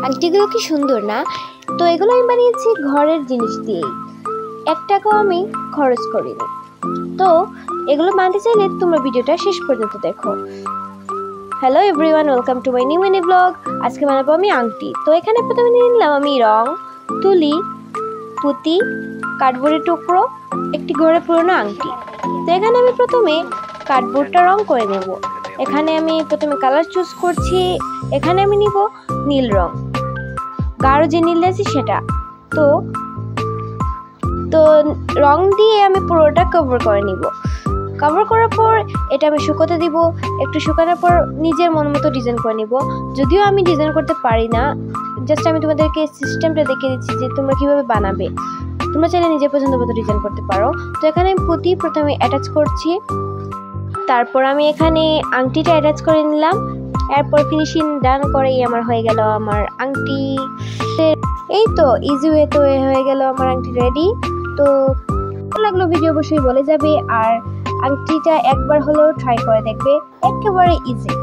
আংটিগুলো কি সুন্দর না? তো এগুলো আমি বানিয়েছি ঘরের জিনিস দিয়েই, 1 টাকাও আমি খরচ করিনি। তো এগুলো বানাতে চাইলে তোমরা ভিডিওটা শেষ পর্যন্ত দেখো। Hello everyone, welcome to my new mini blog. আজকে বানাবো আমি আংটি। তো এখানে প্রথমে নিয়ে নিলাম আমি রং, তুলি, পুঁতি, কার্ডবোর্ডের টুকরো, একটি ঘরে পুরনো আংটি। তো এখানে আমি প্রথমে কার্ডবোর্ডটা রং করে নেব। এখানে আমি প্রথমে কালার চুজ করছি। এখানে আমি নিব নীল রং, গাঢ় যে নীল আছে সেটা। তো তো রং দিয়ে আমি পুরোটা কভার করে নিব। কভার করার পর এটা আমি শুকোতে দিব। একটু শুকানোর পর নিজের মন মতো ডিজাইন করে নিব। যদিও আমি ডিজাইন করতে পারি না, জাস্ট আমি তোমাদেরকে সিস্টেমটা দেখিয়ে দিচ্ছি যে তোমরা কিভাবে বানাবে। তোমরা চাইলে নিজের পছন্দ মতো ডিজাইন করতে পারো। তো এখানে আমি পুঁতি প্রথমে অ্যাটাচ করছি, তারপর আমি এখানে আংটিটা অ্যাটাচ করে নিলাম। এরপর ফিনিশিং ডান করেই আমার হয়ে গেল আমার আংটি। এই তো ইজি ওয়েতে হয়ে গেল আমার আংটি রেডি। তো লাগলো ভিডিও অবশ্যই বলে যাবে, আর আংটিটা একবার হলেও ট্রাই করে দেখবে, একেবারে ইজি।